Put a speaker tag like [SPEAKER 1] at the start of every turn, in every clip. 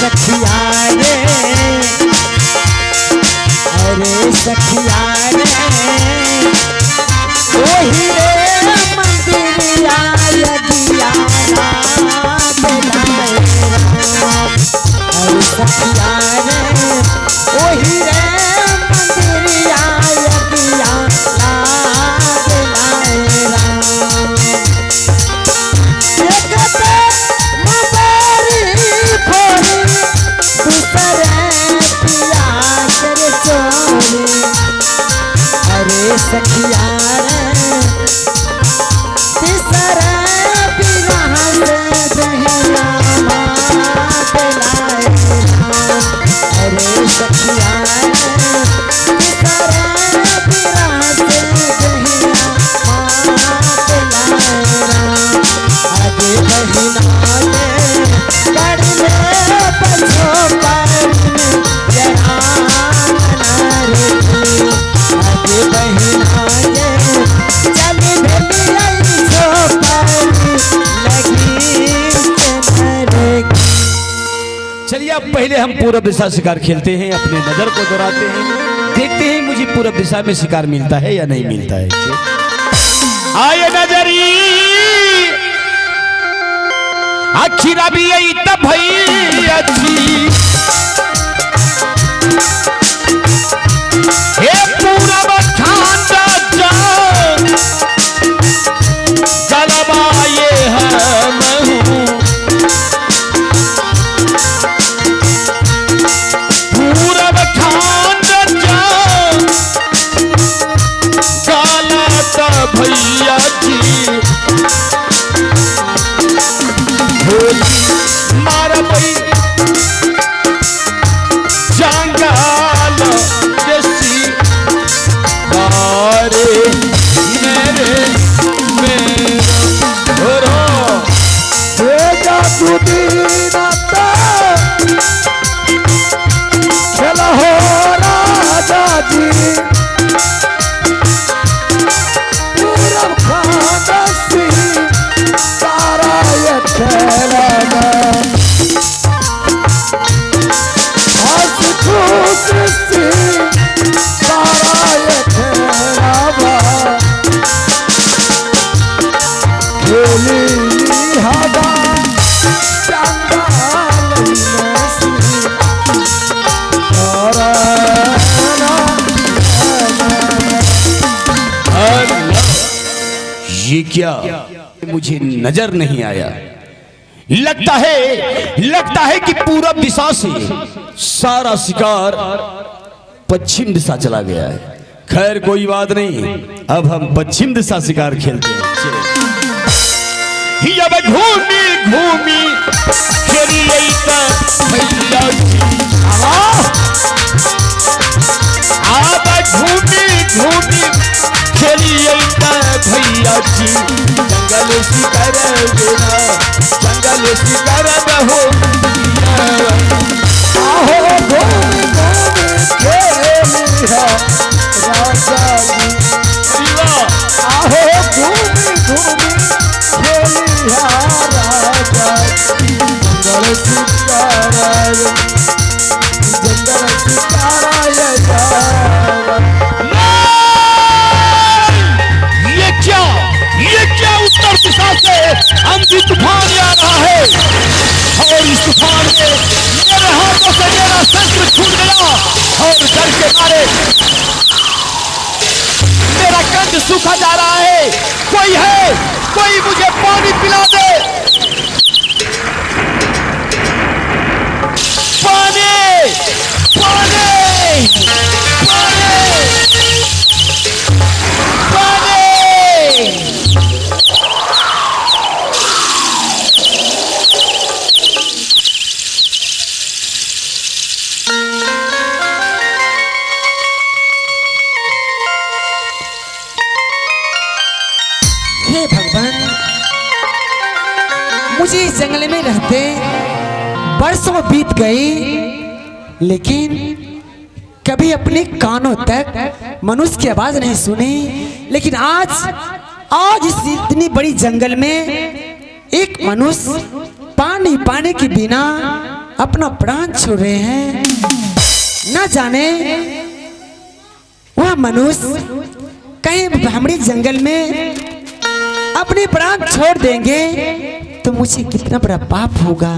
[SPEAKER 1] सखिया रे, अरे सखिया रे, वही रे मंदिरिया यदिया बेलाए राम। अरे सखिया रे, वही रे मंदिरिया यदिया बेलाए राम। अरे सखिया रे, तीसरा बिरह से जहिया मात लाए राम। अरे सखिया रे, तीसरा बिरह से जहिया मात लाए राम। आगे बहिना ले कर ले बछो पर जरा बहिना के चल भेलिया लगी।
[SPEAKER 2] चलिए अब पहले हम पूरब दिशा शिकार खेलते हैं, अपने नजर को दोहराते हैं, देखते हैं मुझे पूरब दिशा में शिकार मिलता है या नहीं मिलता है। आए नजरी अखीरा भी आई तब भई अच्छी, हे पूरब खांडा जा जलवाए हम पूरब खांडा जा काला ता भैया जी होली मार भई जंगल जैसी तारे मेरे मेरा
[SPEAKER 1] जादू दीनाता खेला हो राजा जी, पूरब खांडा सी तारा ये खेला हंस खुश सी तारा ये खेला खेली हवा
[SPEAKER 2] ये क्या मुझे नजर नहीं आया। लगता है कि पूरब दिशा से सारा शिकार पश्चिम दिशा चला गया है। खैर कोई बात नहीं, अब हम पश्चिम दिशा शिकार खेलते हैं। अब घूमी घूमी खेली भैया अब घूमी घूमी खेली भैया जी, जंगल शिकार देना जंगल शिकार हो
[SPEAKER 1] आहो घूम घूम खेली है राजा जी, आहो घूम घूम खेली है राजा जी। जंगल शिकार
[SPEAKER 2] ये क्या उत्तर दिशा से अंधी तूफान आ रहा है, और इस तूफान में मेरे हाथों से मेरा शस्त्र छूट गया, और डर के मारे मेरा कंठ सूखा जा रहा है। कोई है, कोई मुझे पानी पिला दे, पानी पानी पानी पानी।
[SPEAKER 1] हे भगवान, मुझे इस जंगल में रहते बरसों बीत गए, लेकिन कभी अपने कानों तक मनुष्य की आवाज नहीं सुनी। लेकिन आज इस इतनी बड़ी जंगल में एक मनुष्य पानी पाने के बिना अपना प्राण छोड़ रहे हैं। न जाने वह मनुष्य कहीं भामड़ी जंगल में अपने प्राण छोड़ देंगे तो मुझे कितना बड़ा पाप होगा।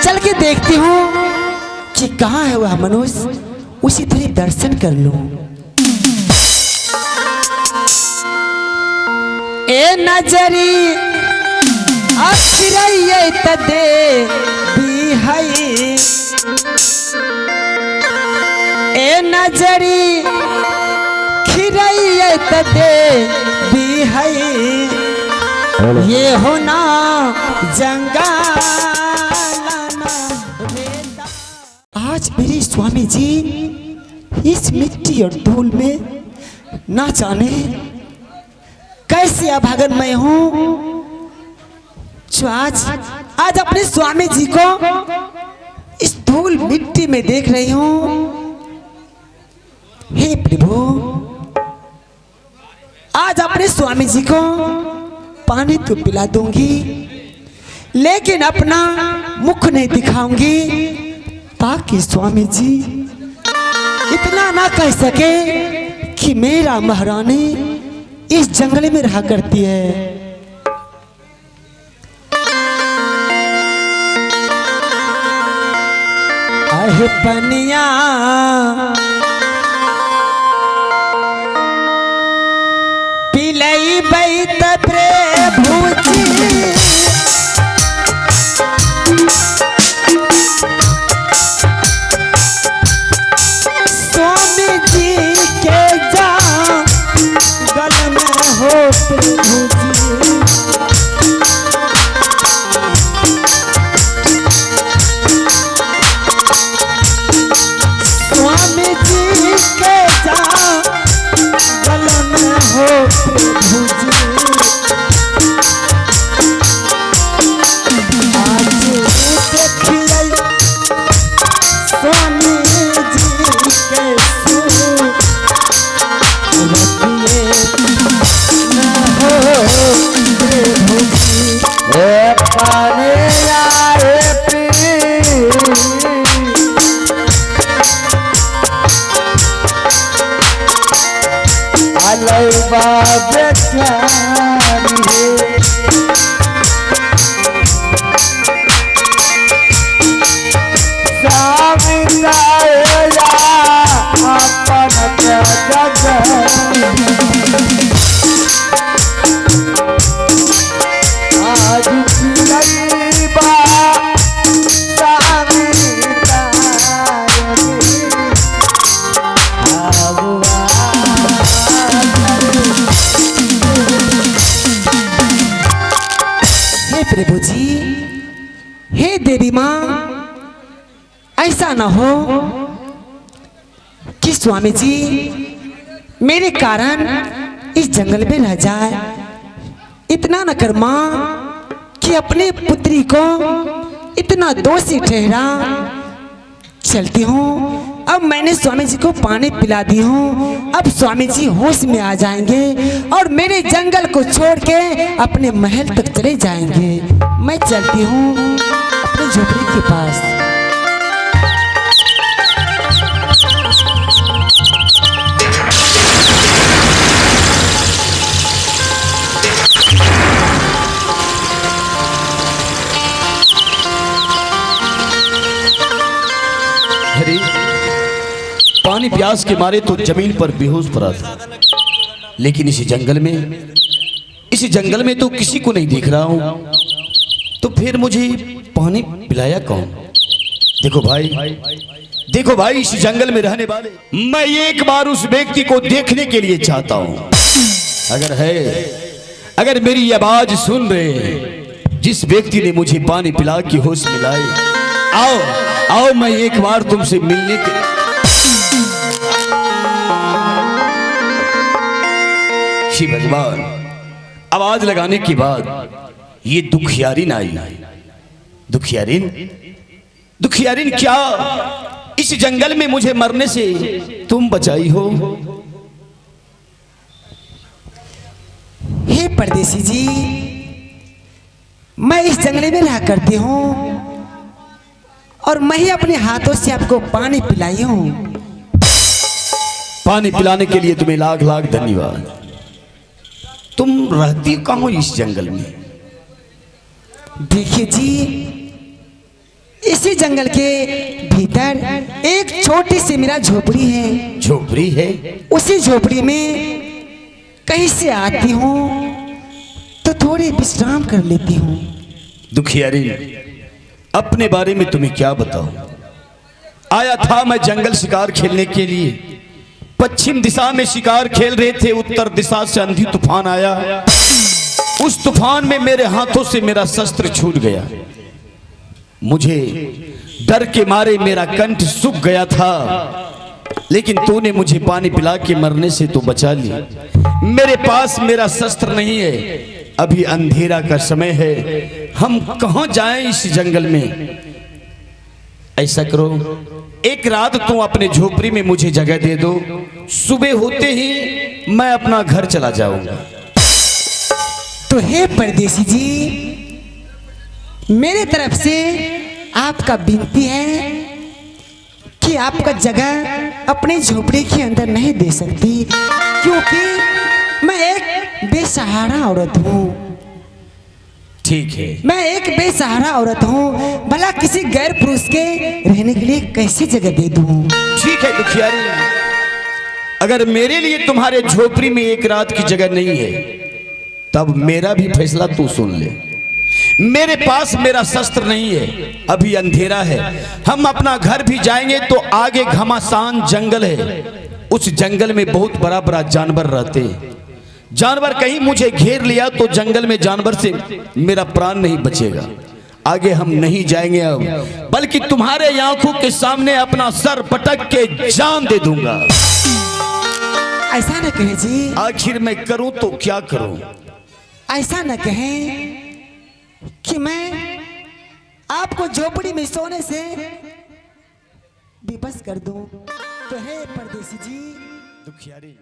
[SPEAKER 1] चल के देखती हूँ कि कहाँ है वह मनुष्य, उसी तरह दर्शन कर लूं। ए नजरी अखिरैये तदे भी है, ए नजरी खिरैये तदे भी है, ये होना जंगल। आज मेरे स्वामी जी इस मिट्टी और धूल में ना जाने कैसे अभागन मैं हूं, जो आज अपने स्वामी जी को इस धूल मिट्टी में देख रही हूं। हे प्रभु, आज अपने स्वामी जी को पानी तो पिला दूंगी, लेकिन अपना मुख नहीं दिखाऊंगी, ताकि स्वामी जी इतना ना कह सके कि मेरा महारानी इस जंगल में रहा करती है। आहे पनिया पिलई बैत प्रभु जी, स्वामी जी के जंगल में हो प्रभु जी। स्वामी जी के जंगल में हो प्रभु जी। आज देखिए स्वामी जी के प्रभु जी, हे देवी माँ, ऐसा ना हो कि स्वामी जी मेरे कारण इस जंगल में रह जाए। इतना न कर माँ कि अपने पुत्री को इतना दोषी ठहरा। चलती हूँ, अब मैंने स्वामी जी को पानी पिला दी हूँ, अब स्वामी जी होश में आ जाएंगे और मेरे जंगल को छोड़ के अपने महल तक चले जाएंगे। मैं चलती हूँ अपने झोपड़ी के पास।
[SPEAKER 2] हरी पानी प्यास के मारे तो जमीन पर बेहोश पड़ा था, लेकिन इस जंगल में तो किसी को नहीं देख रहा हूं, तो फिर मुझे पानी पिलाया कौन? देखो भाई, इस जंगल में रहने वाले मैं एक बार उस व्यक्ति को देखने के लिए चाहता हूं। अगर मेरी आवाज सुन रहे जिस व्यक्ति ने मुझे पानी पिला के होश मिलाए, आओ मैं एक बार तुमसे मिलने के। शिव भगवान, आवाज लगाने के बाद ये दुखियारिन आई। दुखियारिन क्या इस जंगल में मुझे मरने से तुम बचाई हो?
[SPEAKER 1] हे परदेसी जी, मैं इस जंगल में रहा करती हूँ, और मैं ही अपने हाथों से आपको पानी पिलाई हूँ।
[SPEAKER 2] पानी पिलाने के लिए तुम्हें लाख लाख धन्यवाद। तुम रहती कहाँ हो इस जंगल में?
[SPEAKER 1] देखिए जी, इसी जंगल के भीतर एक छोटी सी मेरा झोपड़ी है।
[SPEAKER 2] झोपड़ी है?
[SPEAKER 1] उसी झोपड़ी में कहीं से आती हूँ तो थोड़ी विश्राम कर लेती हूँ।
[SPEAKER 2] दुखियारी, अपने बारे में तुम्हें क्या बताऊं? आया था मैं जंगल शिकार खेलने के लिए। पश्चिम दिशा में शिकार खेल रहे थे, उत्तर दिशा से आंधी तूफान आया। उस तूफान में मेरे हाथों से मेरा शस्त्र छूट गया। मुझे डर के मारे मेरा कंठ सूख गया था, लेकिन तूने मुझे पानी पिला के मरने से तो बचा लिया। मेरे पास मेरा शस्त्र नहीं है, अभी अंधेरा का समय है, हम कहां जाएं इस जंगल में? ऐसा करो, एक रात तुम अपने झोपड़ी में मुझे जगह दे दो, सुबह होते ही मैं अपना घर चला जाऊंगा।
[SPEAKER 1] तो हे परदेसी जी, मेरे तरफ से आपका विनती है कि आपका जगह अपने झोपड़ी के अंदर नहीं दे सकती, क्योंकि मैं एक बेसहारा औरत हूँ।
[SPEAKER 2] ठीक है,
[SPEAKER 1] मैं एक बेसहारा औरत हूँ, भला किसी गैर पुरुष के रहने के लिए कैसी जगह दे दूँ?
[SPEAKER 2] ठीक है दुखियारी, अगर मेरे लिए तुम्हारे झोपड़ी में एक रात की जगह नहीं है, तब मेरा भी फैसला तू सुन ले। मेरे पास मेरा शस्त्र नहीं है, अभी अंधेरा है, हम अपना घर भी जाएंगे तो आगे घमासान जंगल है। उस जंगल में बहुत बड़ा बड़ा जानवर रहते हैं। जानवर कहीं मुझे घेर लिया तो जंगल में जानवर से मेरा प्राण नहीं बचेगा। आगे हम नहीं जाएंगे अब, बल्कि तुम्हारे आंखों के सामने अपना सर पटक के जान दे दूंगा।
[SPEAKER 1] ऐसा न कहे जी।
[SPEAKER 2] आखिर मैं करूं तो क्या करूं?
[SPEAKER 1] ऐसा न कहें कि मैं आपको झोपड़ी में सोने से विवश कर दूं। तो हे परदेसी जी,
[SPEAKER 2] दुखियारी